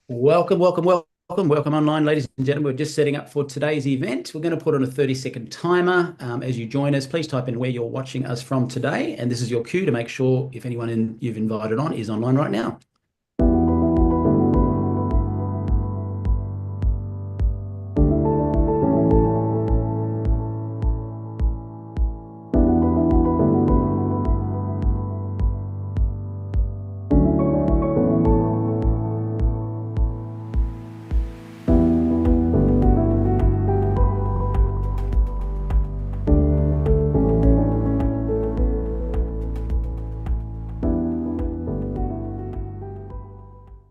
Welcome online, ladies and gentlemen. We're just setting up for today's event. We're going to put on a 30-second timer. As you join us, please type in where you're watching us from today. And this is your cue to make sure if anyone you've invited on is online right now.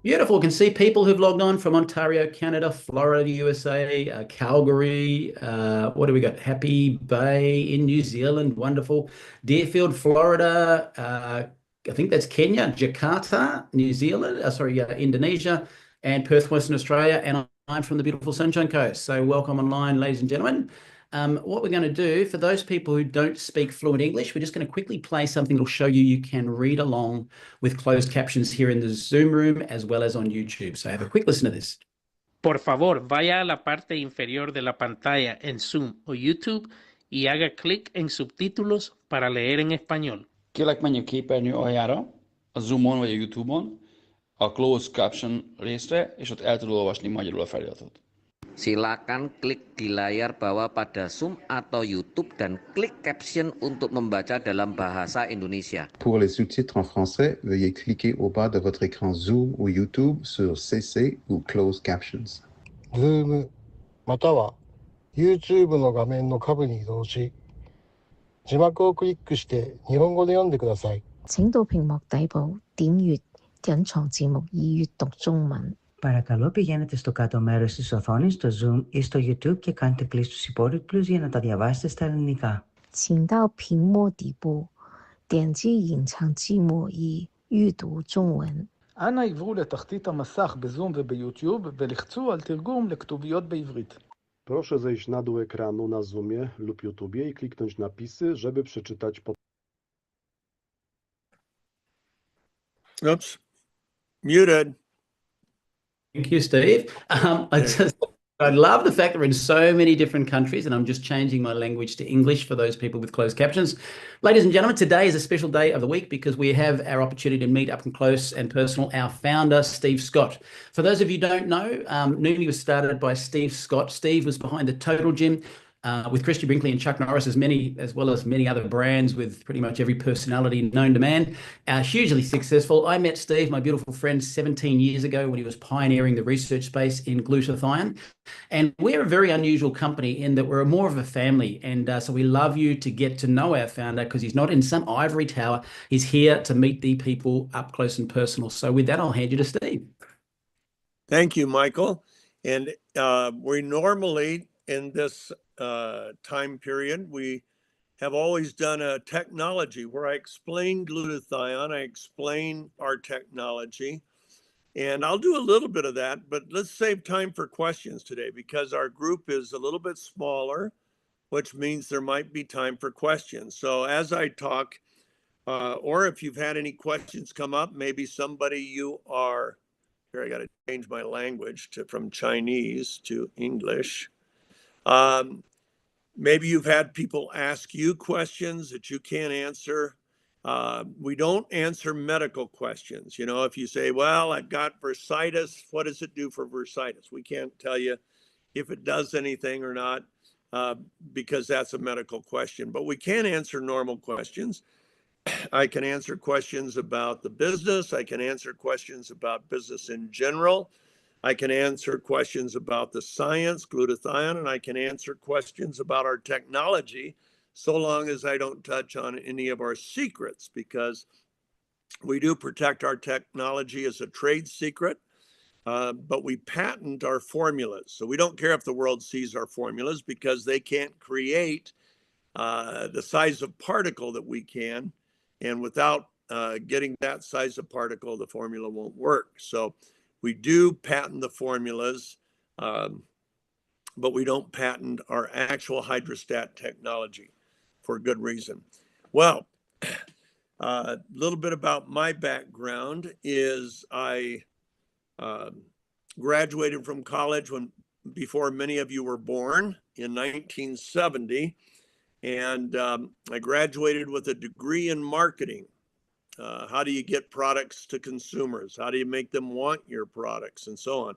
Beautiful. We can see people who've logged on from Ontario, Canada, Florida, USA, Calgary. What do we got? Happy Bay in New Zealand. Wonderful. Deerfield, Florida. I think that's Kenya, Jakarta, New Zealand. Indonesia, and Perth, Western Australia. And I'm from the beautiful Sunshine Coast. So welcome online, ladies and gentlemen. What we're going to do for those people who don't speak fluent English, we're just going to quickly play something that'll show you can read along with closed captions here in the Zoom room as well as on YouTube. So have a quick listen to this. Por favor, vaya a la parte inferior de la pantalla en Zoom o YouTube y haga clic en subtítulos para leer en español. Kérlek menjünk képernyő aljára, a Zoomon vagy a YouTube-on, a Closed Caption részre, és ott el tudod olvasni magyarul a feliratot. Silakan klik di layar bawah pada Zoom atau YouTube dan klik caption untuk membaca dalam bahasa Indonesia. Pour les sous-titres en français, veuillez cliquer au bas de votre écran Zoom ou YouTube sur CC ou Closed Captions. Zoom または YouTube の画面の下部に移動し、字幕をクリックして日本語で読んでください。請到屏幕底部點閱隱藏字幕以閱讀中文。Παρακαλώ πηγαίνετε στο κάτω μέρος της οθόνης, στο Zoom ή στο YouTube και κάντε κλικ στους υπόλοιπους για να τα διαβάσετε στα ελληνικά. 請到屏幕底部點擊隱藏字幕以閱讀中文. אנא עברו לתחתית המסך בזום וביוטיוב ולחצו על תרגום לכתוביות בעברית. Proszę zejść na dół ekranu na Zoomie lub YouTubie i kliknąć napisy, żeby przeczytać Oops. Muted. Thank you, Steve. I love the fact that we're in so many different countries and I'm just changing my language to English for those people with closed captions. Ladies and gentlemen, today is a special day of the week because we have our opportunity to meet up and close and personal our founder, Steve Scott. For those of you who don't know, Noumi was started by Steve Scott. Steve was behind the Total Gym with Christy Brinkley and Chuck Norris, as well as many other brands with pretty much every personality known to man. Hugely successful. I met Steve, my beautiful friend, 17 years ago when he was pioneering the research space in glutathione. And we're a very unusual company in that we're more of a family. And so we love you to get to know our founder because he's not in some ivory tower. He's here to meet the people up close and personal. So with that, I'll hand you to Steve. Thank you, Michael. And we normally, in this time period, we have always done a technology where I explain glutathione, I explain our technology, and I'll do a little bit of that, but let's save time for questions today because our group is a little bit smaller, which means there might be time for questions. So as I talk, or if you've had any questions come up, maybe somebody you are, here I got to change my language from Chinese to English. Maybe you've had people ask you questions that you can't answer. We don't answer medical questions. You know, if you say, well, I've got bursitis, what does it do for bursitis? We can't tell you if it does anything or not because that's a medical question. But we can answer normal questions. I can answer questions about the business. I can answer questions about business in general. I can answer questions about the science, glutathione, and I can answer questions about our technology, so long as I don't touch on any of our secrets, because we do protect our technology as a trade secret, but we patent our formulas. So we don't care if the world sees our formulas because they can't create the size of particle that we can. And without getting that size of particle, the formula won't work. So we do patent the formulas, but we don't patent our actual hydrostat technology for good reason. Well, a little bit about my background is I graduated from college before many of you were born in 1970. And I graduated with a degree in marketing. How do you get products to consumers? How do you make them want your products and so on?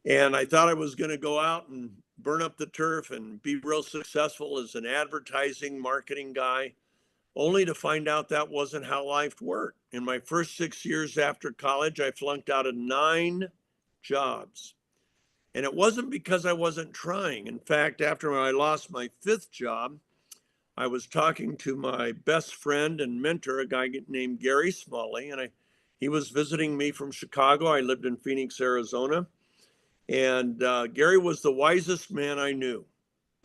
And I thought I was going to go out and burn up the turf and be real successful as an advertising marketing guy, only to find out that wasn't how life worked. In my first 6 years after college, I flunked out of 9 jobs. And it wasn't because I wasn't trying. In fact, after I lost my 5th job, I was talking to my best friend and mentor, a guy named Gary Smalley, and he was visiting me from Chicago. I lived in Phoenix, Arizona. And Gary was the wisest man I knew.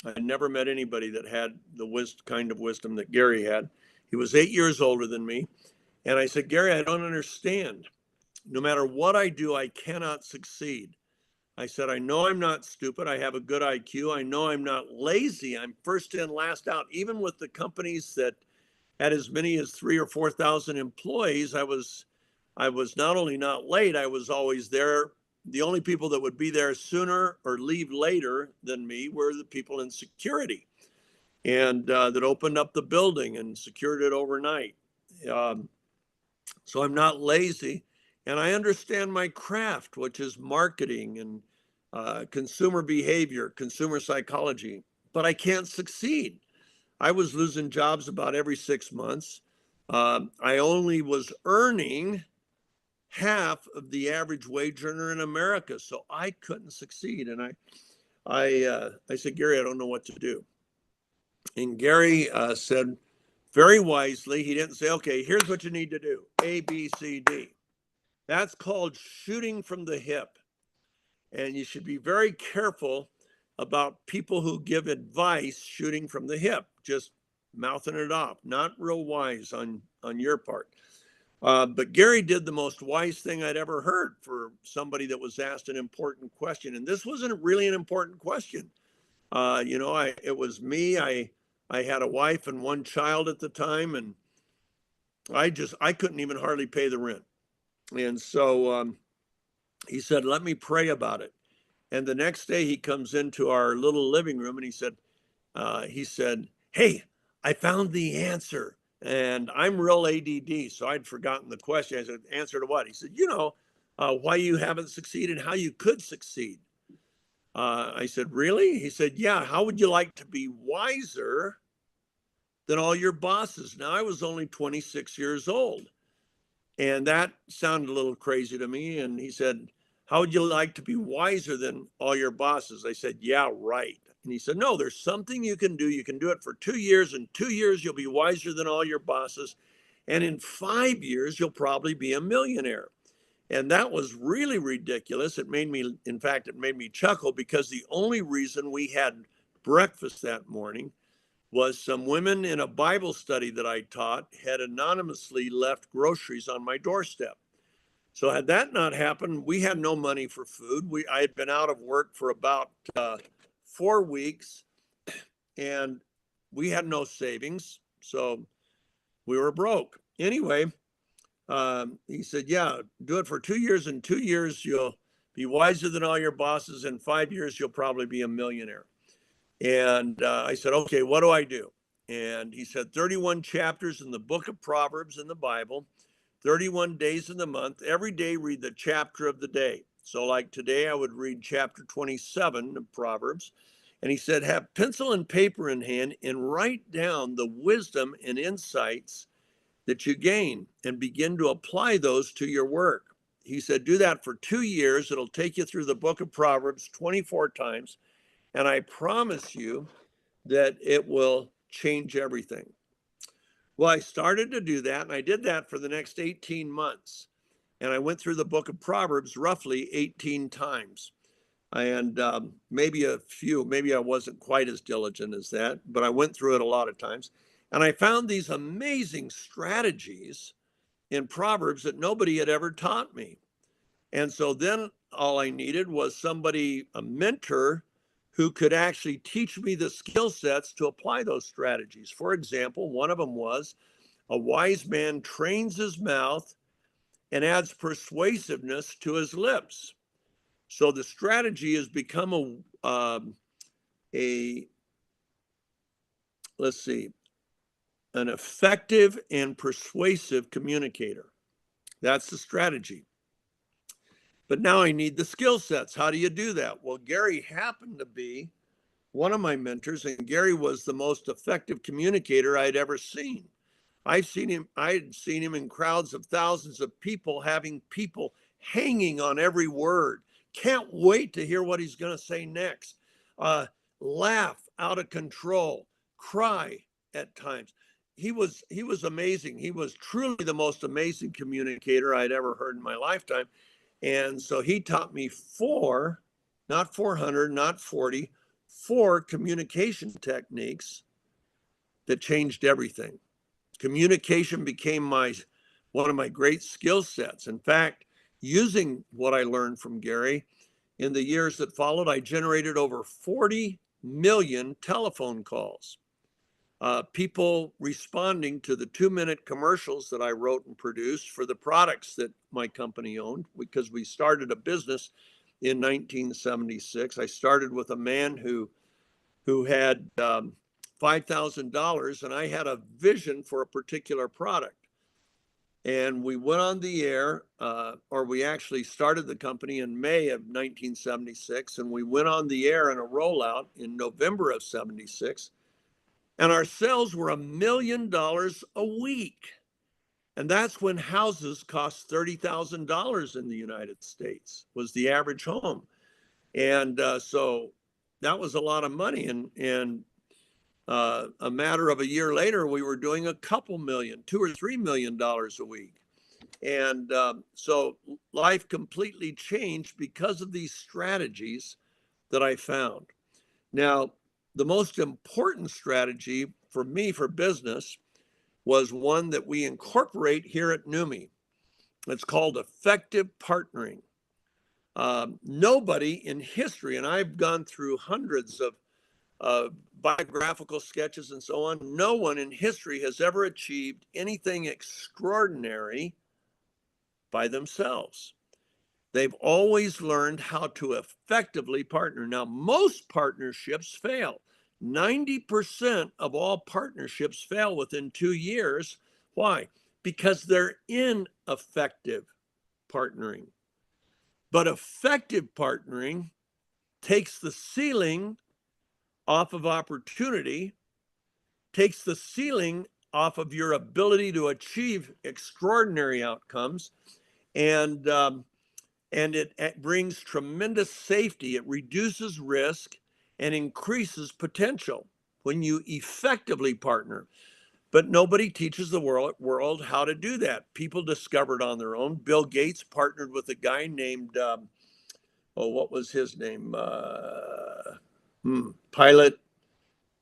I never met anybody that had the kind of wisdom that Gary had. He was 8 years older than me. And I said, Gary, I don't understand. No matter what I do, I cannot succeed. I said, I know I'm not stupid. I have a good IQ. I know I'm not lazy. I'm first in, last out. Even with the companies that had as many as 3,000 or 4,000 employees, I was not only not late, I was always there. The only people that would be there sooner or leave later than me were the people in security, and that opened up the building and secured it overnight. So I'm not lazy, and I understand my craft, which is marketing and consumer behavior, consumer psychology, but I can't succeed. I was losing jobs about every 6 months. I only was earning half of the average wage earner in America, so I couldn't succeed. And I said, Gary, I don't know what to do. And Gary said, very wisely, he didn't say, okay, here's what you need to do, A, B, C, D. That's called shooting from the hip. And you should be very careful about people who give advice shooting from the hip, just mouthing it off, not real wise on your part. But Gary did the most wise thing I'd ever heard for somebody that was asked an important question. And this wasn't really an important question. It was me. I had a wife and 1 child at the time, and I couldn't even hardly pay the rent. And so he said, let me pray about it. And the next day he comes into our little living room and he said, hey, I found the answer. And I'm real ADD, so I'd forgotten the question. I said, answer to what? He said, why you haven't succeeded, how you could succeed. I said, really? He said, yeah, how would you like to be wiser than all your bosses? Now, I was only 26 years old, and that sounded a little crazy to me. And he said, how would you like to be wiser than all your bosses? I said, yeah, right. And he said, no, there's something you can do. You can do it for 2 years. In 2 years, you'll be wiser than all your bosses. And in 5 years, you'll probably be a millionaire. And that was really ridiculous. It made me chuckle, because the only reason we had breakfast that morning was some women in a Bible study that I taught had anonymously left groceries on my doorstep. So had that not happened, we had no money for food. I had been out of work for about 4 weeks, and we had no savings, so we were broke. Anyway, he said, yeah, do it for 2 years. In 2 years, you'll be wiser than all your bosses. In 5 years, you'll probably be a millionaire. And I said, okay, what do I do? And he said, 31 chapters in the book of Proverbs in the Bible, 31 days in the month. Every day, read the chapter of the day. So like today, I would read chapter 27 of Proverbs. And he said, have pencil and paper in hand and write down the wisdom and insights that you gain and begin to apply those to your work. He said, do that for 2 years. It'll take you through the book of Proverbs 24 times. And I promise you that it will change everything. Well, I started to do that, and I did that for the next 18 months. And I went through the book of Proverbs roughly 18 times. And maybe I wasn't quite as diligent as that, but I went through it a lot of times. And I found these amazing strategies in Proverbs that nobody had ever taught me. And so then all I needed was a mentor who could actually teach me the skill sets to apply those strategies. For example, one of them was, a wise man trains his mouth and adds persuasiveness to his lips. So the strategy has become let's see, an effective and persuasive communicator. That's the strategy. But now I need the skill sets. How do you do that? Well, Gary happened to be one of my mentors, and Gary was the most effective communicator I'd ever seen. I had seen him in crowds of thousands of people, having people hanging on every word. Can't wait to hear what he's going to say next. Laugh out of control, cry at times. He was amazing. He was truly the most amazing communicator I'd ever heard in my lifetime. And so he taught me 4, not 400, not 40, 4 communication techniques that changed everything. Communication became one of my great skill sets. In fact, using what I learned from Gary, in the years that followed, I generated over 40 million telephone calls. People responding to the 2-minute commercials that I wrote and produced for the products that my company owned, because we started a business in 1976. I started with a man who had $5,000, and I had a vision for a particular product. And we went on the air, or we actually started the company in May of 1976, and we went on the air in a rollout in November of 76. And our sales were $1 million a week. And that's when houses cost $30,000 in the United States, was the average home. And so that was a lot of money. And a matter of a year later, we were doing a couple million, $2 or $3 million a week. And so life completely changed because of these strategies that I found. Now, the most important strategy for me for business was one that we incorporate here at NUMMI. It's called effective partnering. Nobody in history, and I've gone through hundreds of biographical sketches and so on, no one in history has ever achieved anything extraordinary by themselves. They've always learned how to effectively partner. Now, most partnerships fail. 90% of all partnerships fail within 2 years. Why? Because they're ineffective partnering. But effective partnering takes the ceiling off of opportunity, takes the ceiling off of your ability to achieve extraordinary outcomes, and it brings tremendous safety. It reduces risk and increases potential when you effectively partner. But nobody teaches the world how to do that. People discovered on their own. Bill Gates partnered with a guy named, what was his name? Pilot.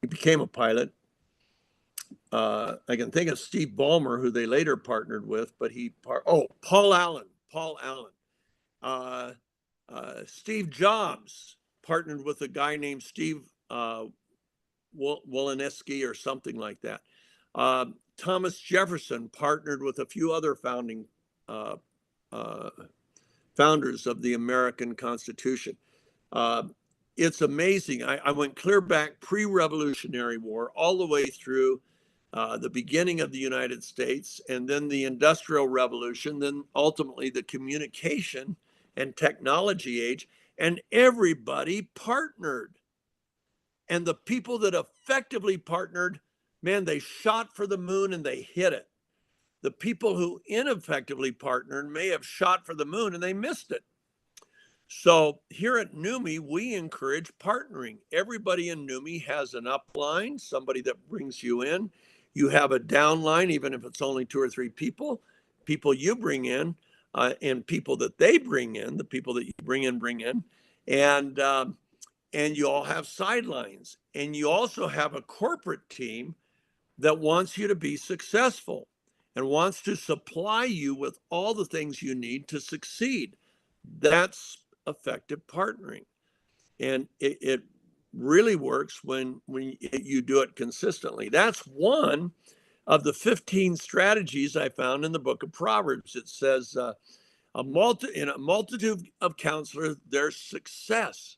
He became a pilot. I can think of Steve Ballmer, who they later partnered with, but Paul Allen. Steve Jobs partnered with a guy named Steve Wolinsky or something like that. Thomas Jefferson partnered with a few other founders of the American Constitution. It's amazing. I went clear back pre-Revolutionary War all the way through the beginning of the United States, and then the Industrial Revolution, then ultimately the communication and technology age, and everybody partnered. And the people that effectively partnered, man, they shot for the moon and they hit it. The people who ineffectively partnered may have shot for the moon and they missed it. So here at NUMMI, we encourage partnering. Everybody in NUMMI has an upline, somebody that brings you in. You have a downline, even if it's only 2 or 3 people you bring in, and people that they bring in, the people that you bring in, and you all have sidelines. And you also have a corporate team that wants you to be successful and wants to supply you with all the things you need to succeed. That's effective partnering. And it really works when you do it consistently. That's one of the 15 strategies I found in the book of Proverbs. It says, In a multitude of counselors, there's success.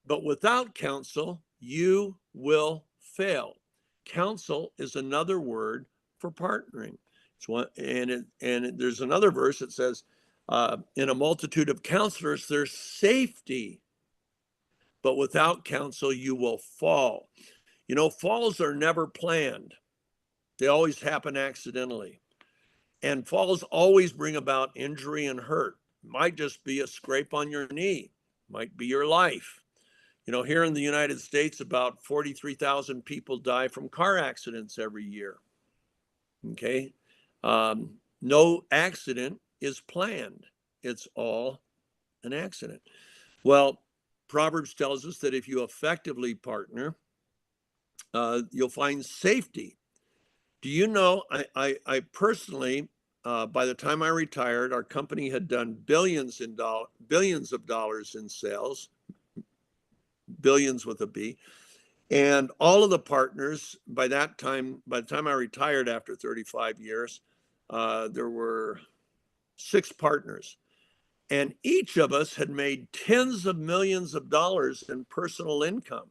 But without counsel, you will fail. Counsel is another word for partnering. There's another verse that says, in a multitude of counselors, there's safety. But without counsel, you will fall. You know, falls are never planned. They always happen accidentally. And falls always bring about injury and hurt. It might just be a scrape on your knee, might be your life. You know, here in the United States, about 43,000 people die from car accidents every year. Okay. No accident is planned. It's all an accident. Well, Proverbs tells us that if you effectively partner, you'll find safety. Do you know, I personally, by the time I retired, our company had done billions of dollars in sales, billions with a B. And all of the partners, by the time I retired after 35 years, there were 6 partners. And each of us had made tens of millions of dollars in personal income.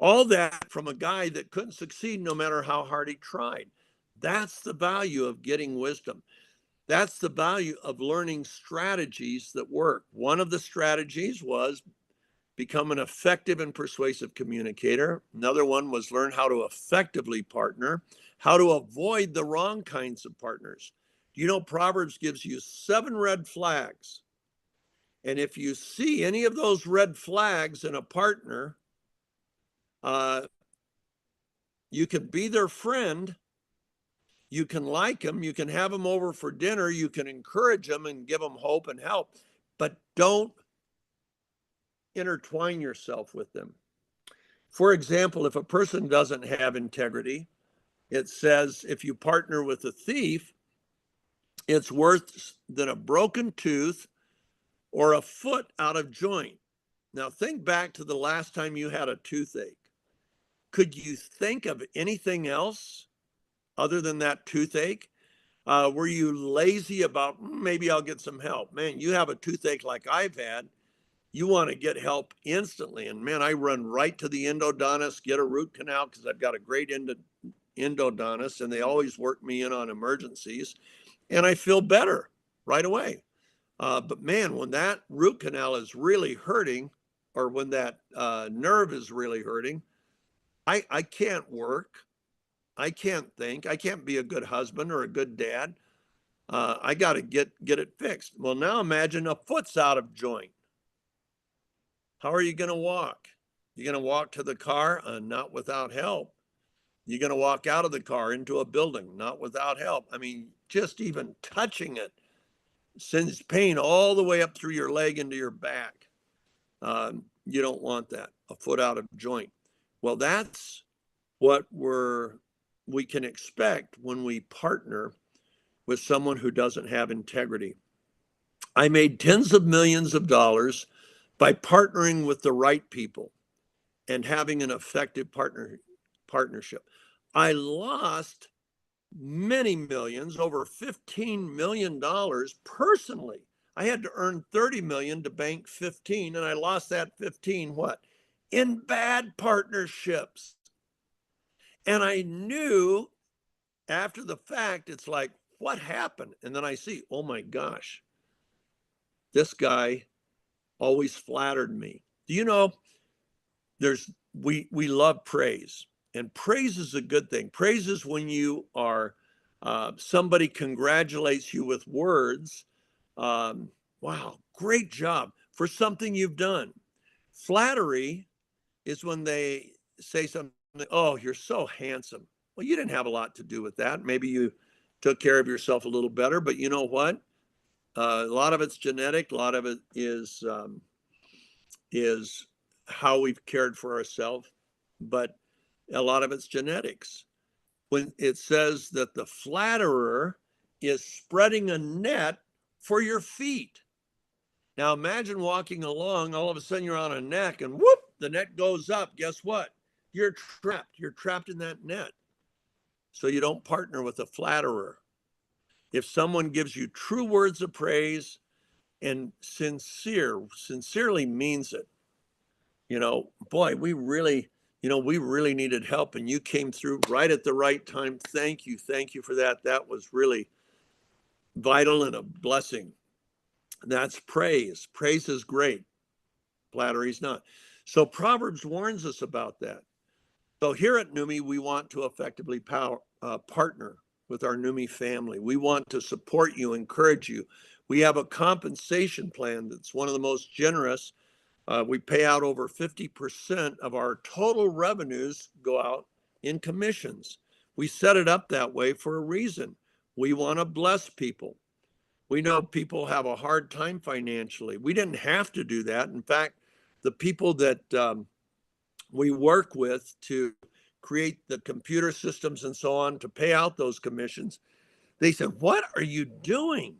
All that from a guy that couldn't succeed no matter how hard he tried. That's the value of getting wisdom. That's the value of learning strategies that work. One of the strategies was become an effective and persuasive communicator. Another one was learn how to effectively partner, how to avoid the wrong kinds of partners. You know, Proverbs gives you 7 red flags. And if you see any of those red flags in a partner, you can be their friend, you can like them, you can have them over for dinner, you can encourage them and give them hope and help, but don't intertwine yourself with them. For example, if a person doesn't have integrity, it says if you partner with a thief, it's worse than a broken tooth or a foot out of joint. Now think back to the last time you had a toothache. Could you think of anything else other than that toothache? Were you lazy about maybe I'll get some help? Man, you have a toothache like I've had, you want to get help instantly. And man, I run right to the endodontist, get a root canal because I've got a great endodontist and they always work me in on emergencies and I feel better right away. But man, when that root canal is really hurting or when that nerve is really hurting, I can't work. I can't think. I can't be a good husband or a good dad. I got to get it fixed. Well, now imagine a foot's out of joint. How are you going to walk? You're going to walk to the car? Not without help. You're going to walk out of the car into a building? Not without help. I mean, just even touching it sends pain all the way up through your leg into your back. You don't want that, a foot out of joint. Well, that's what we can expect when we partner with someone who doesn't have integrity. I made tens of millions of dollars by partnering with the right people and having an effective partnership. I lost many millions, over $15 million personally. I had to earn 30 million to bank 15, and I lost that 15, what? In bad partnerships. And I knew after the fact, it's like, what happened? And then I see, oh my gosh, this guy always flattered me. Do you know, we love praise, and praise is a good thing. Praise is when you are, somebody congratulates you with words. Wow, great job for something you've done. Flattery is when they say something, oh, you're so handsome. Well, you didn't have a lot to do with that. Maybe you took care of yourself a little better, but you know what? A lot of it's genetic. A lot of it is how we've cared for ourselves, but a lot of it's genetics. When it says that the flatterer is spreading a net for your feet. Now imagine walking along, all of a sudden you're on a neck and whoop, the net goes up. Guess what? You're trapped. You're trapped in that net. So you don't partner with a flatterer. If someone gives you true words of praise and sincerely means it, boy, we really needed help and you came through right at the right time. Thank you for that. That was really vital and a blessing. That's praise. Praise is great. Flattery's not. So Proverbs warns us about that. So here at NUMMI, we want to effectively partner with our NUMMI family. We want to support you, encourage you. We have a compensation plan that's one of the most generous. We pay out over 50% of our total revenues go out in commissions. We set it up that way for a reason. We want to bless people. We know people have a hard time financially. We didn't have to do that. In fact, the people that we work with to create the computer systems and so on to pay out those commissions, they said, "What are you doing?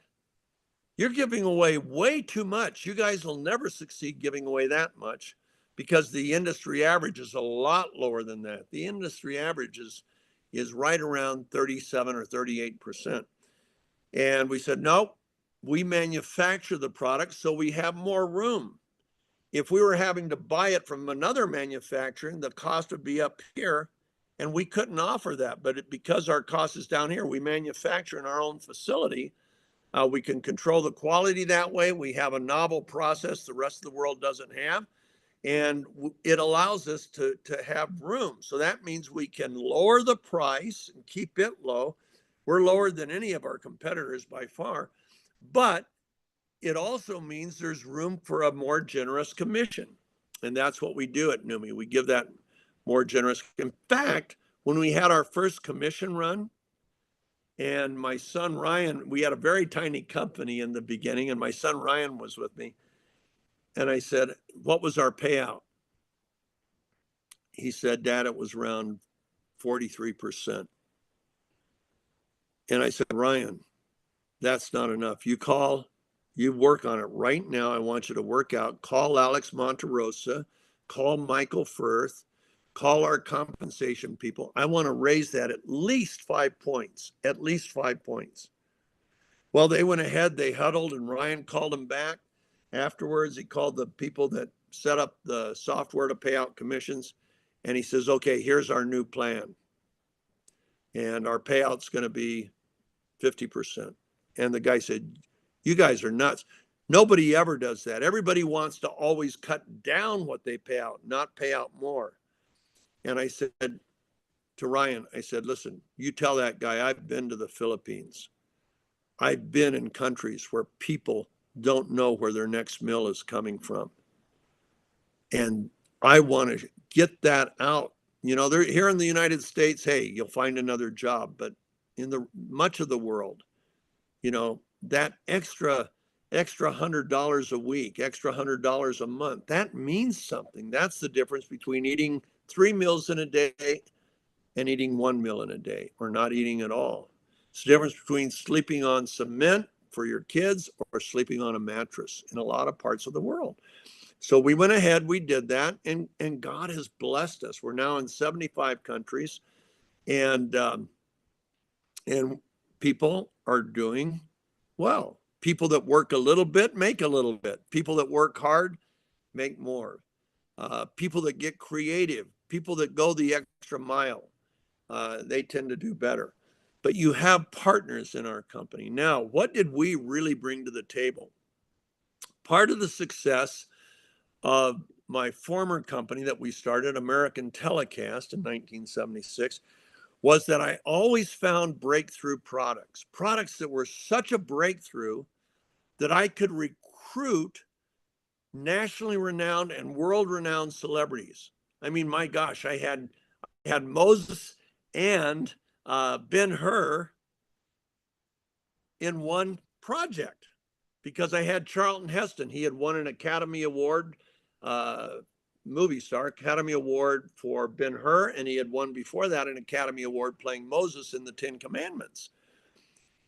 You're giving away way too much. You guys will never succeed giving away that much because the industry average is a lot lower than that. The industry average is right around 37 or 38%. And we said, no, we manufacture the product so we have more room. If we were having to buy it from another manufacturer, the cost would be up here and we couldn't offer that. But because our cost is down here, we manufacture in our own facility. We can control the quality that way. We have a novel process the rest of the world doesn't have. And it allows us to have room. So that means we can lower the price and keep it low. We're lower than any of our competitors by far. But it also means there's room for a more generous commission. And that's what we do at NUMMI. We give that more generous. In fact, when we had our first commission run, and my son Ryan, we had a very tiny company in the beginning, and my son Ryan was with me. And I said, "What was our payout?" He said, "Dad, it was around 43%. And I said, "Ryan, that's not enough. You work on it right now. I want you to work out. Call Alex Monterosa, call Michael Firth, call our compensation people. I want to raise that at least 5 points, at least 5 points." Well, they went ahead, they huddled, and Ryan called them back. Afterwards, he called the people that set up the software to pay out commissions. And he says, "Okay, here's our new plan. And our payout's going to be 50%. And the guy said, "You guys are nuts. Nobody ever does that. Everybody wants to always cut down what they pay out, not pay out more." And I said to Ryan, I said, "Listen, you tell that guy I've been to the Philippines. I've been in countries where people don't know where their next meal is coming from. And I want to get that out. They're here in the United States, hey, you'll find another job. But in much of the world, that extra $100 a week, extra $100 a month, that means something. That's the difference between eating 3 meals in a day and eating 1 meal in a day or not eating at all. It's the difference between sleeping on cement for your kids or sleeping on a mattress in a lot of parts of the world. So we went ahead, we did that, and God has blessed us. We're now in 75 countries, and people are doing well. People that work a little bit make a little bit. People that work hard make more. People that get creative, people that go the extra mile, they tend to do better. But you have partners in our company. Now, what did we really bring to the table? Part of the success of my former company that we started, American Telecast, in 1976, was that I always found breakthrough products that were such a breakthrough that I could recruit nationally renowned and world-renowned celebrities. I mean, my gosh, I had Moses and Ben-Hur in one project because I had Charlton Heston. He had won an Academy Award, movie star, Academy Award for Ben-Hur, and he had won before that an Academy Award playing Moses in the Ten Commandments.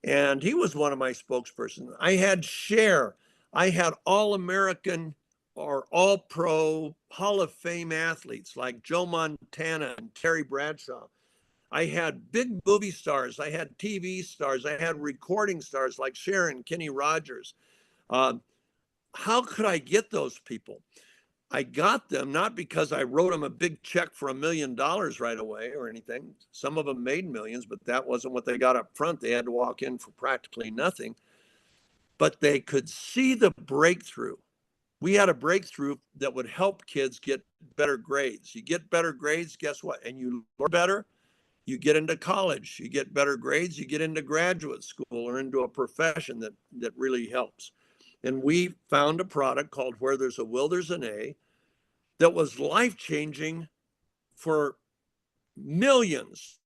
And he was one of my spokespersons. I had Cher. I had All-American or All-Pro Hall of Fame athletes like Joe Montana and Terry Bradshaw. I had big movie stars. I had TV stars. I had recording stars like Sharon, Kenny Rogers. How could I get those people? I got them not because I wrote them a big check for $1 million right away or anything. Some of them made millions, but that wasn't what they got up front. They had to walk in for practically nothing. But they could see the breakthrough. We had a breakthrough that would help kids get better grades. You get better grades, guess what? And you learn better, you get into college, you get better grades, you get into graduate school or into a profession that really helps. And we found a product called Where There's a Will, There's an A that was life-changing for millions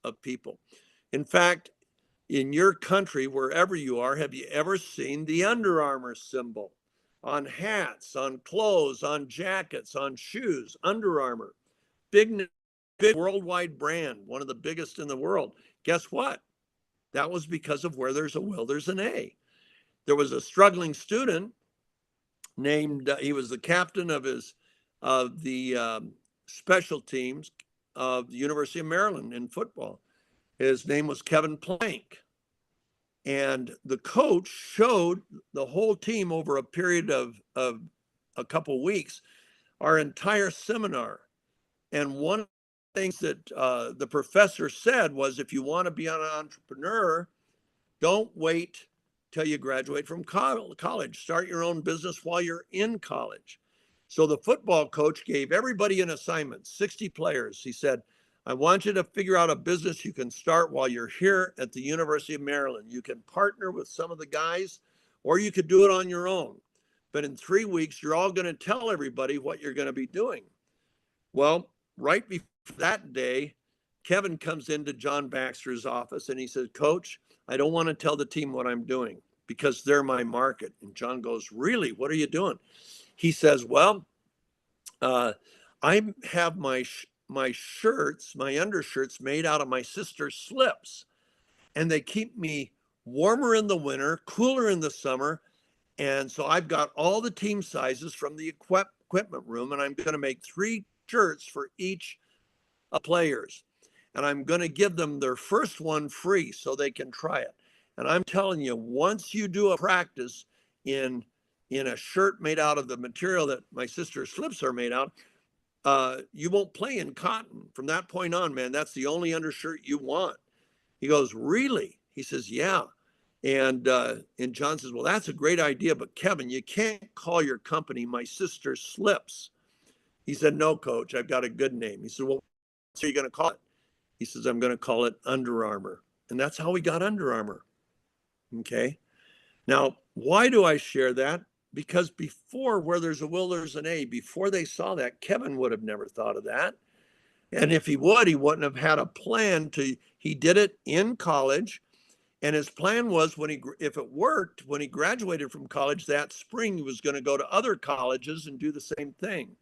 of people. In fact, in your country, wherever you are, have you ever seen the Under Armour symbol on hats, on clothes, on jackets, on shoes? Under Armour, big worldwide brand, one of the biggest in the world. Guess what? That was because of Where There's a Will, There's an A. There was a struggling student named, he was the captain of the special teams of the University of Maryland in football. His name was Kevin Plank. And the coach showed the whole team over a period of a couple weeks, our entire seminar. And one of the things that the professor said was, if you want to be an entrepreneur, don't wait till you graduate from college. Start your own business while you're in college. So the football coach gave everybody an assignment, 60 players. He said, I want you to figure out a business you can start while you're here at the University of Maryland. You can partner with some of the guys, or you could do it on your own. But in 3 weeks, you're all going to tell everybody what you're going to be doing. Well, right before that day, Kevin comes into John Baxter's office and he says, Coach, I don't want to tell the team what I'm doing because they're my market. And John goes, really? What are you doing? He says, well, I have my shirts, my undershirts made out of my sister's slips. And they keep me warmer in the winter, cooler in the summer. And so I've got all the team sizes from the equipment room, and I'm going to make 3 shirts for each players. And I'm going to give them their first one free so they can try it. And I'm telling you, once you do a practice in a shirt made out of the material that my sister's slips are made out, you won't play in cotton. From that point on, man, that's the only undershirt you want. He goes, really? He says, yeah. And John says, well, that's a great idea, but Kevin, you can't call your company My Sister's Slips. He said, no, Coach, I've got a good name. He said, well, what are you going to call it? He says, I'm going to call it Under Armour. And that's how we got Under Armour. Okay. Now, why do I share that? Because before Where There's a Will, There's an A, before they saw that, Kevin would have never thought of that. And if he would, he wouldn't have had a plan he did it in college. And his plan was if it worked, when he graduated from college that spring, he was going to go to other colleges and do the same thing.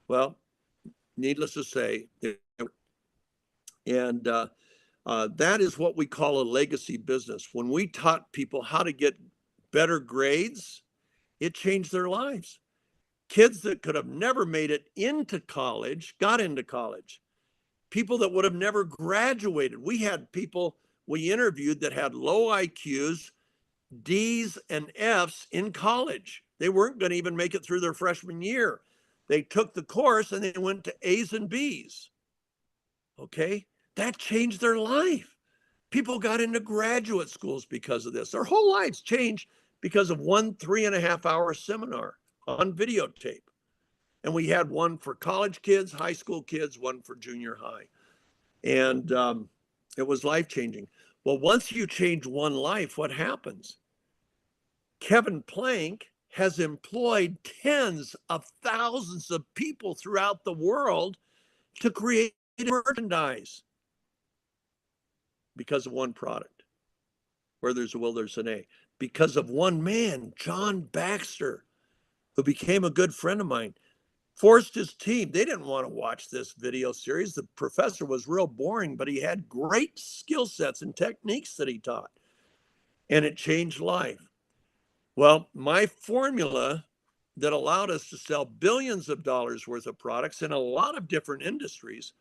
Well, needless to say, and that is what we call a legacy business. When we taught people how to get better grades, it changed their lives. Kids that could have never made it into college got into college. People that would have never graduated. We had people we interviewed that had low IQs, D's and F's in college. They weren't going to even make it through their freshman year. They took the course and they went to A's and B's. Okay, that changed their life. People got into graduate schools because of this. Their whole lives changed because of one 3.5-hour seminar on videotape. And we had one for college kids, high school kids, one for junior high. And it was life-changing. Well, once you change one life, what happens? Kevin Plank has employed tens of thousands of people throughout the world to create merchandise because of one product. Where there's a will, there's an A. Because of one man, John Baxter, who became a good friend of mine, forced his team. They didn't want to watch this video series. The professor was real boring, but he had great skill sets and techniques that he taught. And it changed life. Well, my formula that allowed us to sell billions of dollars worth of products in a lot of different industries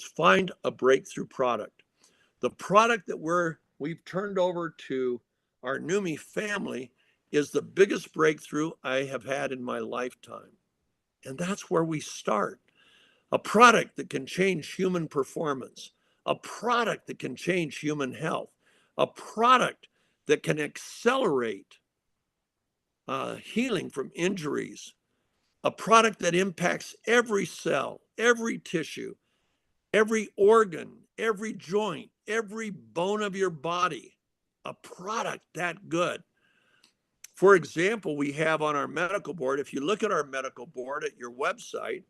find a breakthrough product. The product that we've turned over to our NUMMI family is the biggest breakthrough I have had in my lifetime. And that's where we start. A product that can change human performance, a product that can change human health, a product that can accelerate healing from injuries, a product that impacts every cell, every tissue, every organ, every joint, every bone of your body, a product that good. For example, we have on our medical board, if you look at our medical board at your website,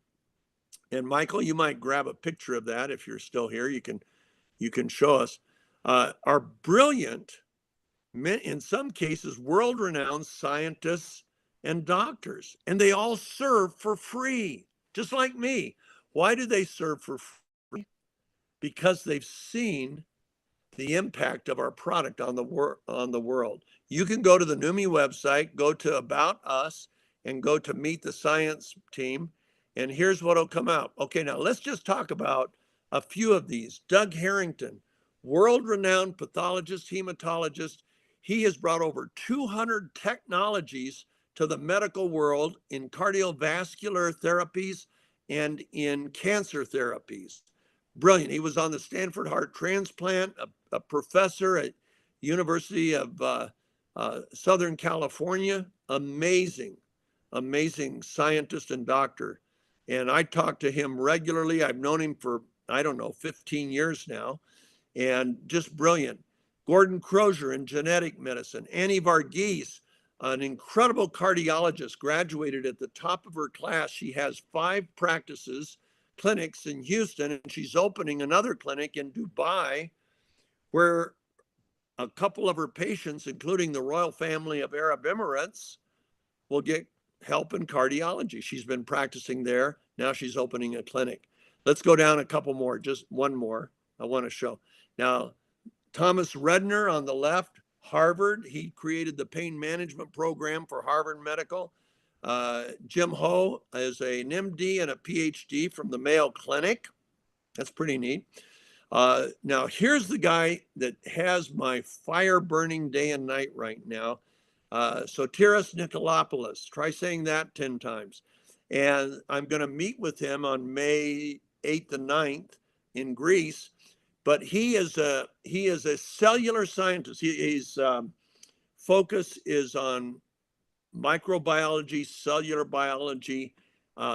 and Michael, you might grab a picture of that if you're still here, you can show us, our brilliant, in some cases, world-renowned scientists and doctors, and they all serve for free, just like me. Why do they serve for free? Because they've seen the impact of our product on the world. You can go to the NUMMI website, go to About Us, and go to Meet the Science Team, and here's what'll come out. Okay, now let's just talk about a few of these. Doug Harrington, world-renowned pathologist, hematologist. He has brought over 200 technologies to the medical world in cardiovascular therapies and in cancer therapies. Brilliant. He was on the Stanford Heart Transplant, a professor at University of Southern California. Amazing, amazing scientist and doctor. And I talk to him regularly. I've known him for, 15 years now, and just brilliant. Gordon Crozier in genetic medicine. Annie Varghese, an incredible cardiologist, graduated at the top of her class. She has 5 clinics in Houston, and she's opening another clinic in Dubai, where a couple of her patients, including the royal family of Arab Emirates, will get help in cardiology. She's been practicing there. Now she's opening a clinic. Let's go down a couple more, just one more I want to show. Now, Thomas Redner on the left, Harvard. He created the pain management program for Harvard Medical. Jim Ho is an MD and a PhD from the Mayo Clinic. That's pretty neat. Now, here's the guy that has my fire burning day and night right now. Sotiris Nikolopoulos. Try saying that 10 times. And I'm going to meet with him on May 8th and 9th in Greece. But he is a cellular scientist. His focus is on microbiology, cellular biology,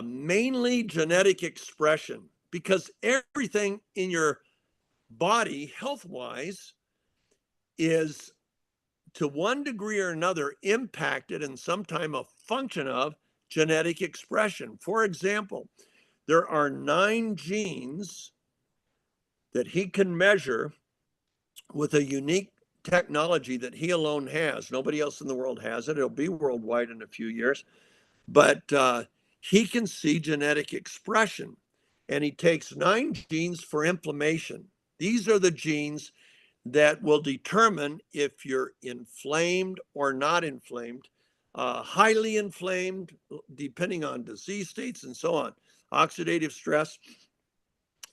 mainly genetic expression, because everything in your body, health-wise, is to one degree or another impacted and sometimes a function of genetic expression. For example, there are 9 genes that he can measure with a unique technology that he alone has. Nobody else in the world has it. It'll be worldwide in a few years. But he can see genetic expression, and he takes 9 genes for inflammation. These are the genes that will determine if you're inflamed or not inflamed, highly inflamed, depending on disease states and so on, oxidative stress.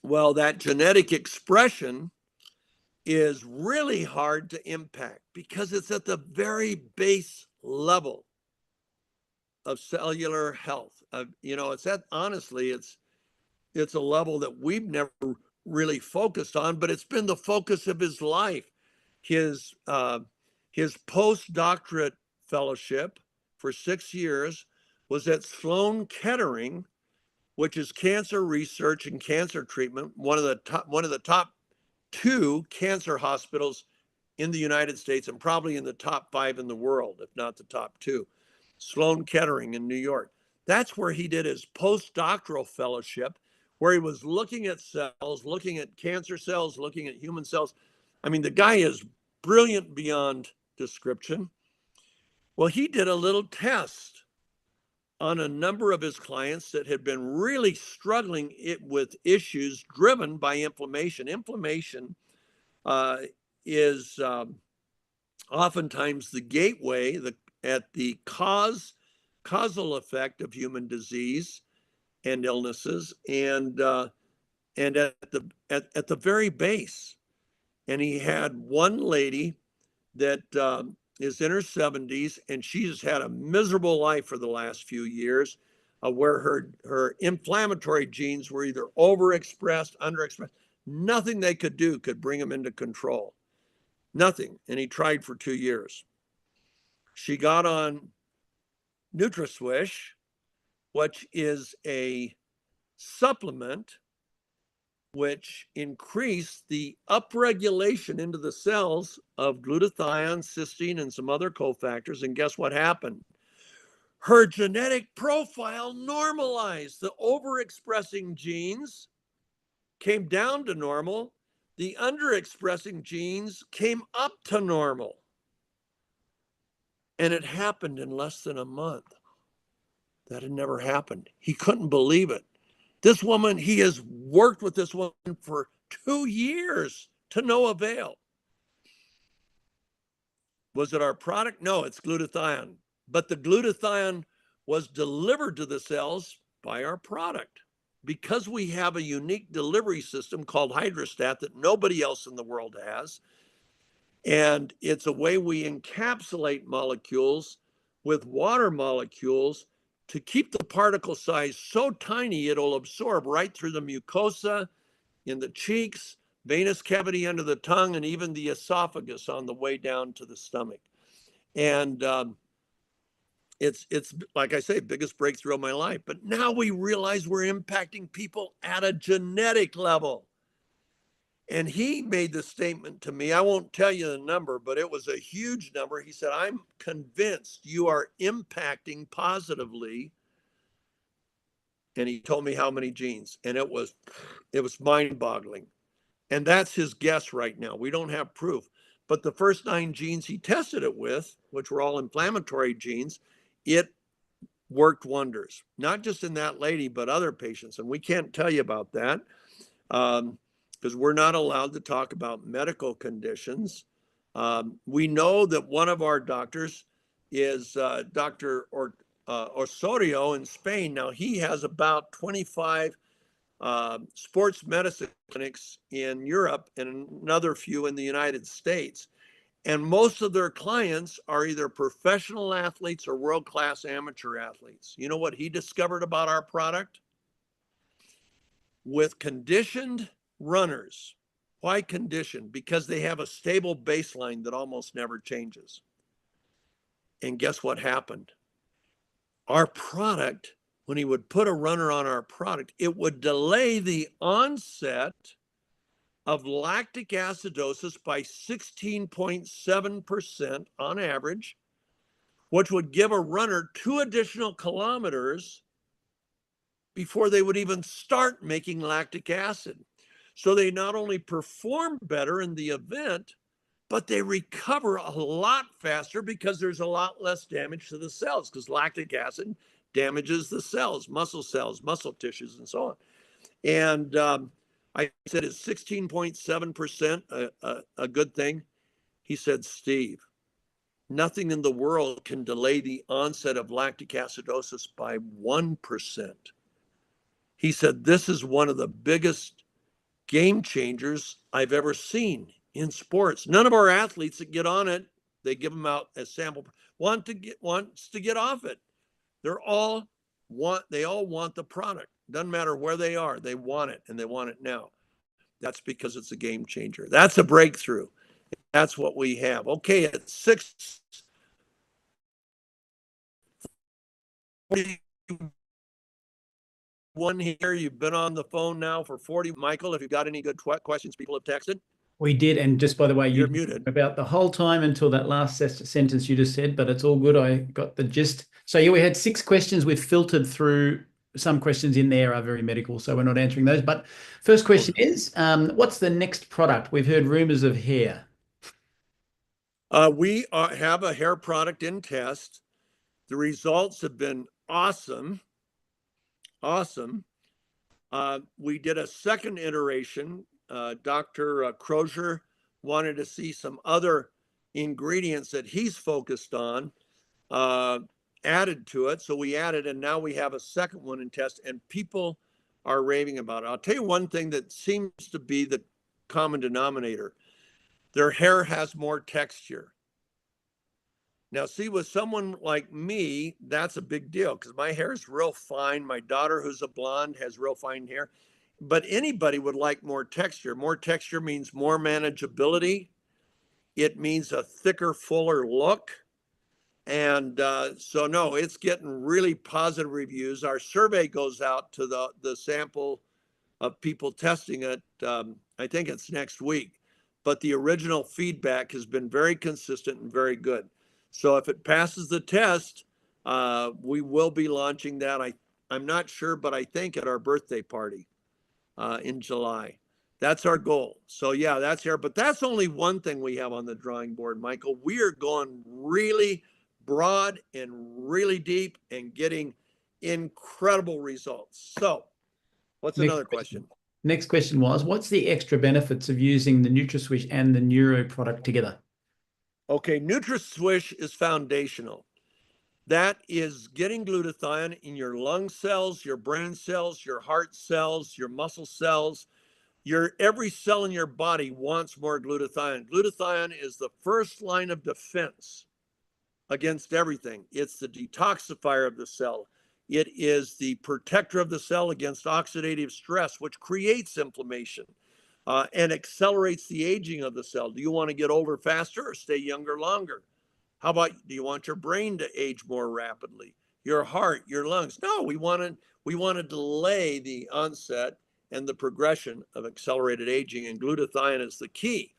Well, that genetic expression is really hard to impact because it's at the very base level of cellular health. It's at, honestly, it's a level that we've never really focused on, but it's been the focus of his life. His postdoctorate fellowship for 6 years was at Sloan Kettering, which is cancer research and cancer treatment, one of the top 2 cancer hospitals in the United States, and probably in the top 5 in the world, if not the top 2. Sloan Kettering in New York. That's where he did his postdoctoral fellowship, where he was looking at cells, looking at cancer cells, looking at human cells. I mean, the guy is brilliant beyond description. Well, he did a little test on a number of his clients that had been really struggling with issues driven by inflammation. Inflammation is oftentimes the gateway at the causal effect of human disease and illnesses. And and at the very base. And he had one lady that is in her 70s, and she's had a miserable life for the last few years, where her inflammatory genes were either overexpressed, underexpressed. Nothing they could do could bring them into control. Nothing. And he tried for 2 years. She got on NutraSwish, which is a supplement which increased the upregulation into the cells of glutathione, cysteine, and some other cofactors. And guess what happened? Her genetic profile normalized. The overexpressing genes came down to normal. The underexpressing genes came up to normal. And it happened in less than a month. That had never happened. He couldn't believe it. This woman, he has worked with this woman for 2 years to no avail. Was it our product? No, it's glutathione. But the glutathione was delivered to the cells by our product. Because we have a unique delivery system called Hydrostat that nobody else in the world has. And it's a way we encapsulate molecules with water molecules to keep the particle size so tiny it'll absorb right through the mucosa, in the cheeks, venous cavity under the tongue, and even the esophagus on the way down to the stomach. And it's like I say, biggest breakthrough of my life. But now we realize we're impacting people at a genetic level. And he made the statement to me, I won't tell you the number, but it was a huge number. He said, I'm convinced you are impacting positively. And he told me how many genes. And it was mind-boggling. And that's his guess right now. We don't have proof. But the first 9 genes he tested it with, which were all inflammatory genes, it worked wonders. Not just in that lady, but other patients. And we can't tell you about that. Because we're not allowed to talk about medical conditions. We know that one of our doctors is Dr. Osorio in Spain. Now, he has about 25 sports medicine clinics in Europe and another few in the United States. And most of their clients are either professional athletes or world-class amateur athletes. You know what he discovered about our product? With conditioned runners. Why conditioned? Because they have a stable baseline that almost never changes. And guess what happened? Our product, when he would put a runner on our product, it would delay the onset of lactic acidosis by 16.7% on average, which would give a runner 2 additional kilometers before they would even start making lactic acid. So they not only perform better in the event, but they recover a lot faster because there's a lot less damage to the cells, because lactic acid damages the cells, muscle tissues, and so on. And I said, is 16.7% a good thing? He said, Steve, nothing in the world can delay the onset of lactic acidosis by 1%. He said, this is one of the biggest game changers I've ever seen in sports. None of our athletes that get on it, they give them out as sample, wants to get off it. They all want the product. Doesn't matter where they are, they want it, and they want it now. That's because it's a game changer. That's a breakthrough. That's what we have. Okay, at 6:41 here. You've been on the phone now for 40. Michael, if you've got any good questions people have texted. We did, and just by the way, you're muted about the whole time until that last sentence you just said, but it's all good. I got the gist. So yeah, we had 6 questions. We've filtered through. Some questions in there are very medical, so we're not answering those. But first question is, what's the next product? We've heard rumors of hair. We have a hair product in test. The results have been awesome. Awesome. We did a second iteration. Dr. Crozier wanted to see some other ingredients that he's focused on added to it. So we added, and now we have a second one in test, and people are raving about it. I'll tell you one thing that seems to be the common denominator. Their hair has more texture. Now, see, with someone like me, that's a big deal because my hair is real fine. My daughter, who's a blonde, has real fine hair. But anybody would like more texture. More texture means more manageability. It means a thicker, fuller look. And so, no, it's getting really positive reviews. Our survey goes out to the sample of people testing it. I think it's next week. But the original feedback has been very consistent and very good. So if it passes the test, we will be launching that. I'm not sure, but I think at our birthday party in July. That's our goal. So yeah, that's here. But that's only one thing we have on the drawing board, Michael. We are going really broad and really deep and getting incredible results. So what's another question? Next question was, what's the extra benefits of using the NutraSwish and the Neuro product together? Okay, NutraSwish is foundational. That is getting glutathione in your lung cells, your brain cells, your heart cells, your muscle cells. Every cell in your body wants more glutathione. Glutathione is the first line of defense against everything. It's the detoxifier of the cell. It is the protector of the cell against oxidative stress, which creates inflammation. And accelerates the aging of the cell. Do you want to get older faster or stay younger longer? How about, do you want your brain to age more rapidly? Your heart, your lungs? No, we want to delay the onset and the progression of accelerated aging, and glutathione is the key.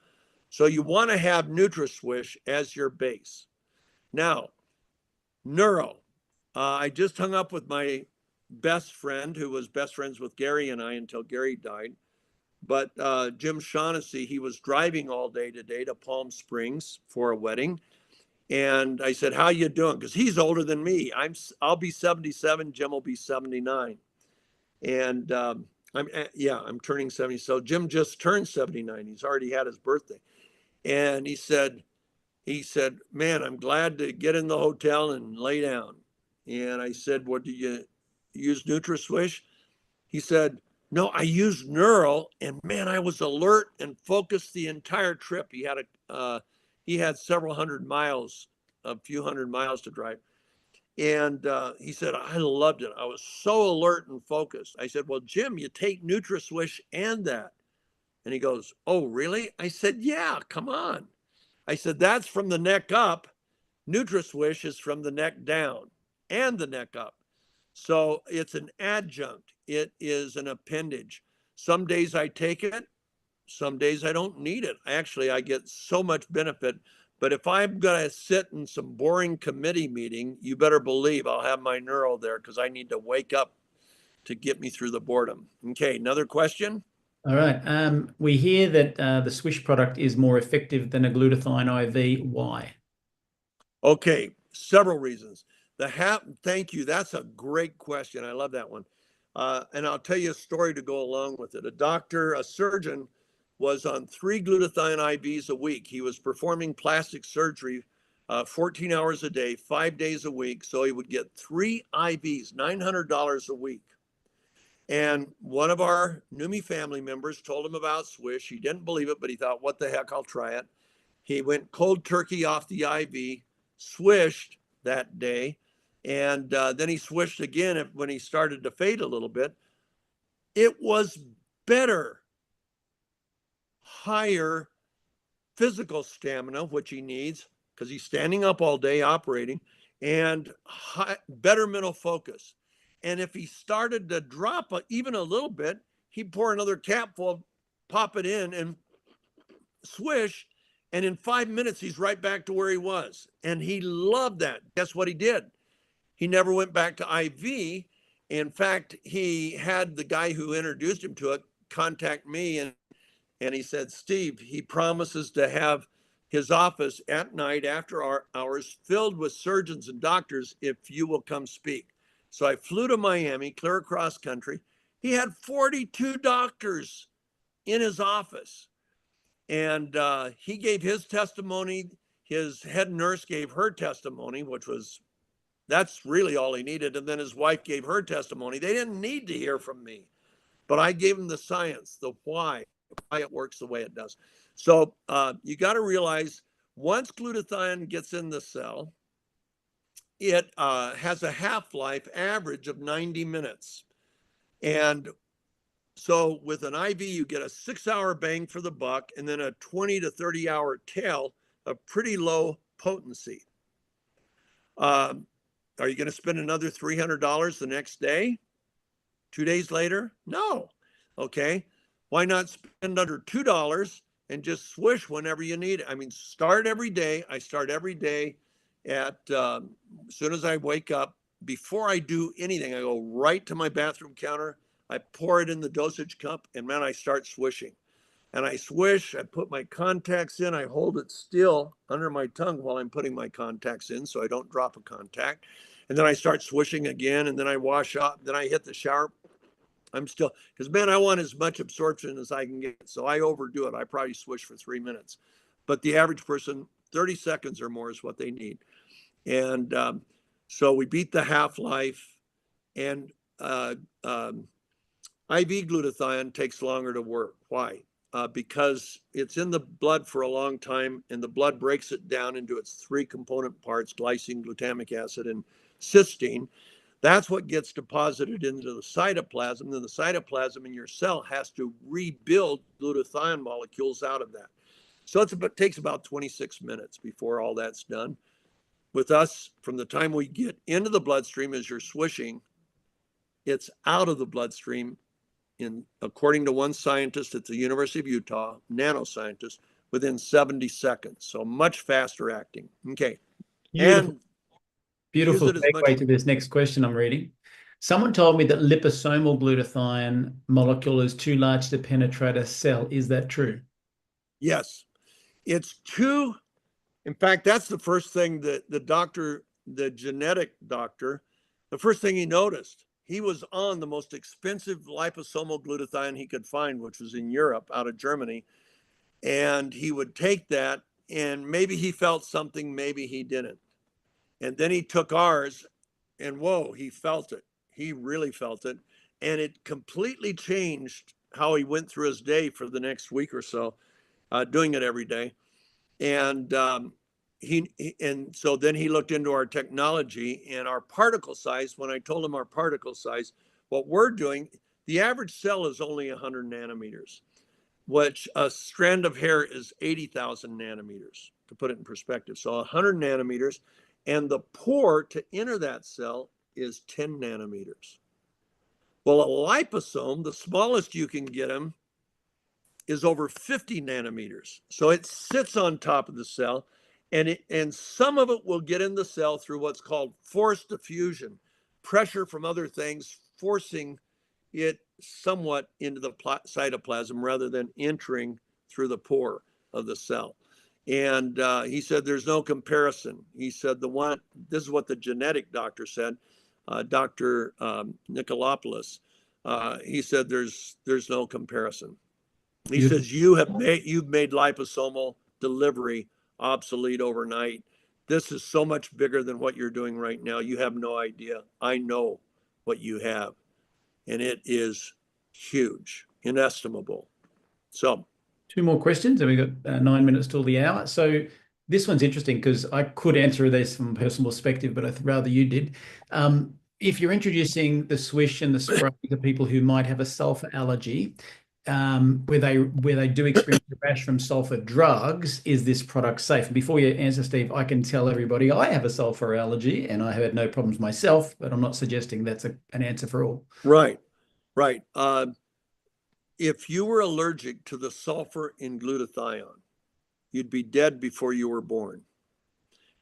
So you want to have NutraSwish as your base. Now, Neuro. I just hung up with my best friend, who was best friends with Gary and I until Gary died. But Jim Shaughnessy, he was driving all day today to Palm Springs for a wedding. And I said, how you doing? Because he's older than me. I'll be 77, Jim will be 79. And I'm turning 70. So Jim just turned 79. He's already had his birthday. And he said, man, I'm glad to get in the hotel and lay down. And I said, what, do you use NutraSwish? He said, no, I used Neuro, and man, I was alert and focused the entire trip. He had several hundred miles, a few hundred miles to drive. And he said, I loved it. I was so alert and focused. I said, well, Jim, you take NutraSwish and that. And he goes, oh, really? I said, yeah, come on. I said, that's from the neck up. NutraSwish is from the neck down and the neck up. So it's an adjunct. It is an appendage. Some days I take it, some days I don't need it. Actually, I get so much benefit. But if I'm going to sit in some boring committee meeting, you better believe I'll have my Neuro there because I need to wake up to get me through the boredom. Okay, another question? All right. We hear that the Swish product is more effective than a glutathione IV. Why? Okay, several reasons. Thank you. That's a great question. I love that one. And I'll tell you a story to go along with it. A surgeon, was on 3 glutathione IVs a week. He was performing plastic surgery 14 hours a day, 5 days a week. So he would get 3 IVs, $900 a week. And one of our NUMMI family members told him about Swish. He didn't believe it, but he thought, what the heck, I'll try it. He went cold turkey off the IV, swished that day. And then he swished again when he started to fade a little bit. It was better, higher physical stamina, which he needs because he's standing up all day operating, and better mental focus. And if he started to drop even a little bit, he'd pour another capful, pop it in, and swish. And in 5 minutes, he's right back to where he was. And he loved that. Guess what he did? He never went back to IV. In fact, he had the guy who introduced him to it contact me, and he said, Steve, he promises to have his office at night after our hours filled with surgeons and doctors if you will come speak. So I flew to Miami, clear across country. He had 42 doctors in his office. And he gave his testimony. His head nurse gave her testimony, that's really all he needed. And then his wife gave her testimony. They didn't need to hear from me. but I gave them the science, the why it works the way it does. So you got to realize once glutathione gets in the cell, it has a half-life average of 90 minutes. And so with an IV, you get a 6-hour bang for the buck and then a 20 to 30-hour tail of pretty low potency. Are you going to spend another $300 the next day? 2 days later? No. Okay. Why not spend under $2 and just swish whenever you need it? I mean, start every day. I start every day at as soon as I wake up. Before I do anything, I go right to my bathroom counter. I pour it in the dosage cup, and man, I start swishing. And I swish, I put my contacts in, I hold it still under my tongue while I'm putting my contacts in so I don't drop a contact. And then I start swishing again, and then I wash up, then I hit the shower. I'm still, because man, I want as much absorption as I can get. So I overdo it. I probably swish for 3 minutes. But the average person, 30 seconds or more is what they need. And so we beat the half-life, and IV glutathione takes longer to work. Why? Because it's in the blood for a long time, and the blood breaks it down into its 3 component parts, glycine, glutamic acid, and cysteine. That's what gets deposited into the cytoplasm. Then the cytoplasm in your cell has to rebuild glutathione molecules out of that. So it takes about 26 minutes before all that's done. With us, from the time we get into the bloodstream as you're swishing, it's out of the bloodstream according to one scientist at the University of Utah, nanoscientist, within 70 seconds. So much faster acting. Okay. Beautiful segue to this next question I'm reading. Someone told me that liposomal glutathione molecule is too large to penetrate a cell. Is that true? Yes. It's too, in fact, that's the first thing that the genetic doctor, the first thing he noticed. He was on the most expensive liposomal glutathione he could find, which was in Europe, out of Germany. And he would take that, and maybe he felt something, maybe he didn't. And then he took ours, and whoa, he felt it. He really felt it. And it completely changed how he went through his day for the next week or so, doing it every day. And so then he looked into our technology and our particle size. When I told him our particle size, what we're doing, the average cell is only 100 nanometers, which a strand of hair is 80,000 nanometers, to put it in perspective. So 100 nanometers, and the pore to enter that cell is 10 nanometers. Well, a liposome, the smallest you can get them, is over 50 nanometers. So it sits on top of the cell, and some of it will get in the cell through what's called forced diffusion, pressure from other things forcing it somewhat into the cytoplasm rather than entering through the pore of the cell. And he said there's no comparison. He said this is what the genetic doctor said, Dr. Nikolopoulos. He said there's no comparison. He says you've made liposomal delivery obsolete overnight. This is so much bigger than what you're doing right now. You have no idea. I know what you have, and it is huge, inestimable. So 2 more questions, and we've got 9 minutes till the hour. So this one's interesting because I could answer this from a personal perspective, but I'd rather you did. If you're introducing the swish and the spray to people who might have a sulfur allergy, where they do experience a rash from sulfur drugs, is this product safe? And before you answer, Steve, I can tell everybody I have a sulfur allergy and I have had no problems myself, but I'm not suggesting that's an answer for all. Right. If you were allergic to the sulfur in glutathione, you'd be dead before you were born.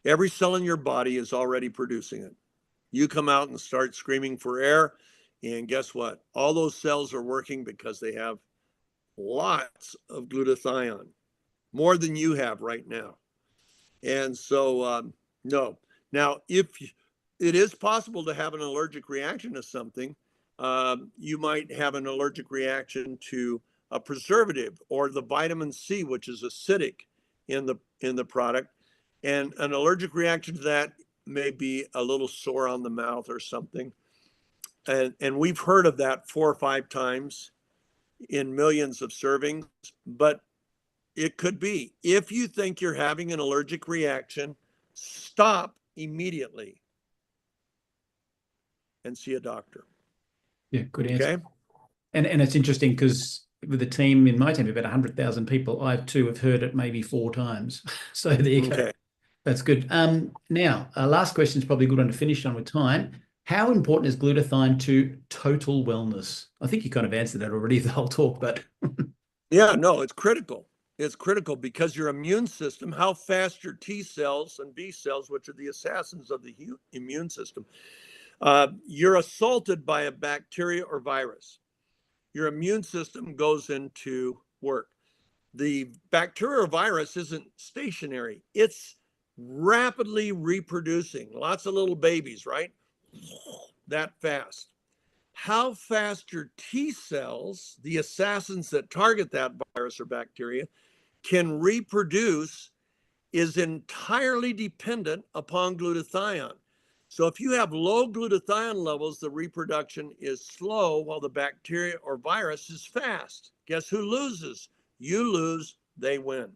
Every cell in your body is already producing it. You come out and start screaming for air, and guess what? All those cells are working because they have lots of glutathione, more than you have right now. And so, no. Now, if it is possible to have an allergic reaction to something, you might have an allergic reaction to a preservative or the vitamin C, which is acidic in the product. And an allergic reaction to that may be a little sore on the mouth or something. And we've heard of that 4 or 5 times in millions of servings, but it could be. If you think you're having an allergic reaction, stop immediately and see a doctor. Yeah, good answer. Okay. And it's interesting because with the team, in my team, about 100,000 people, I too have heard it maybe 4 times. So there you go. Okay. That's good. Now, last question is probably a good one to finish on with time. How important is glutathione to total wellness? I think you kind of answered that already, the whole talk, but Yeah, no, it's critical. It's critical because your immune system, how fast your T cells and B cells, which are the assassins of the immune system, you're assaulted by a bacteria or virus. Your immune system goes into work. The bacteria or virus isn't stationary. It's rapidly reproducing. Lots of little babies, right? That fast. How fast your T cells, the assassins that target that virus or bacteria, can reproduce is entirely dependent upon glutathione. So if you have low glutathione levels, the reproduction is slow while the bacteria or virus is fast. Guess who loses? You lose, they win.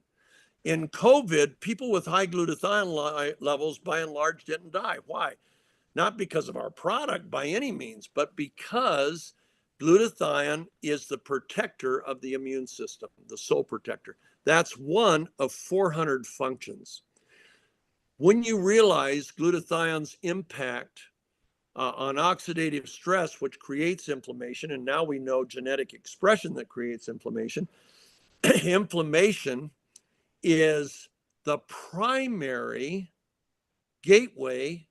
In COVID, people with high glutathione levels by and large didn't die. Why? Not because of our product by any means, but because glutathione is the protector of the immune system, the sole protector. That's one of 400 functions. When you realize glutathione's impact on oxidative stress, which creates inflammation, and now we know genetic expression that creates inflammation, inflammation is the primary gateway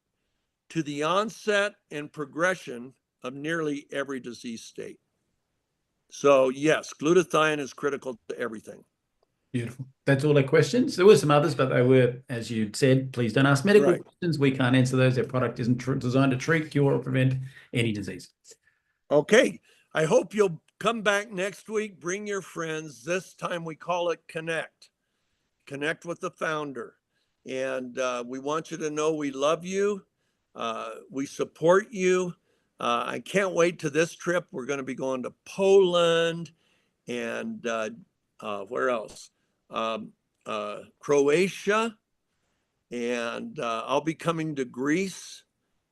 to the onset and progression of nearly every disease state. So yes, glutathione is critical to everything. beautiful. That's all our questions. There were some others, but they were, as you said, please don't ask medical questions. We can't answer those. Their product isn't designed to treat, cure, or prevent any disease. Okay. I hope you'll come back next week. Bring your friends. This time we call it Connect. Connect with the founder. And we want you to know we love you. We support you. I can't wait to this trip. We're going to be going to Poland and where else? Croatia. And I'll be coming to Greece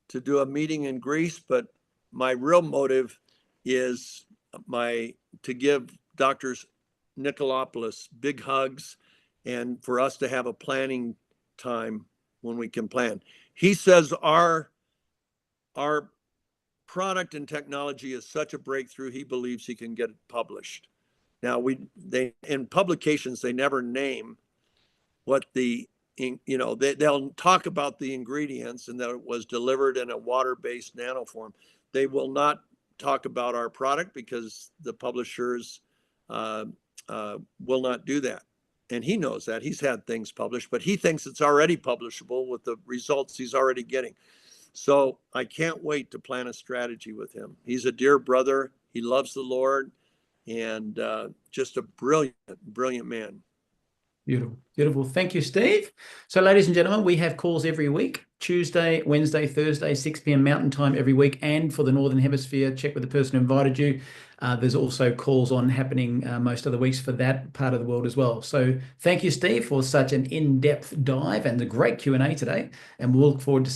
to do a meeting in Greece. But my real motive is to give Dr. Nikolopoulos big hugs and for us to have a planning time when we can plan. He says our product and technology is such a breakthrough, he believes he can get it published. Now, in publications, they never name what they'll talk about the ingredients and that it was delivered in a water-based nanoform. They will not talk about our product because the publishers will not do that. And he knows that. He's had things published, but he thinks it's already publishable with the results he's already getting. So I can't wait to plan a strategy with him. He's a dear brother. He loves the Lord and just a brilliant, brilliant man. Beautiful. Beautiful. Thank you, Steve. So, ladies and gentlemen, we have calls every week, Tuesday, Wednesday, Thursday, 6 p.m. Mountain Time every week. And for the Northern Hemisphere, check with the person who invited you. There's also calls on happening most of the weeks for that part of the world as well. So thank you, Steve, for such an in-depth dive and a great Q&A today. And we'll look forward to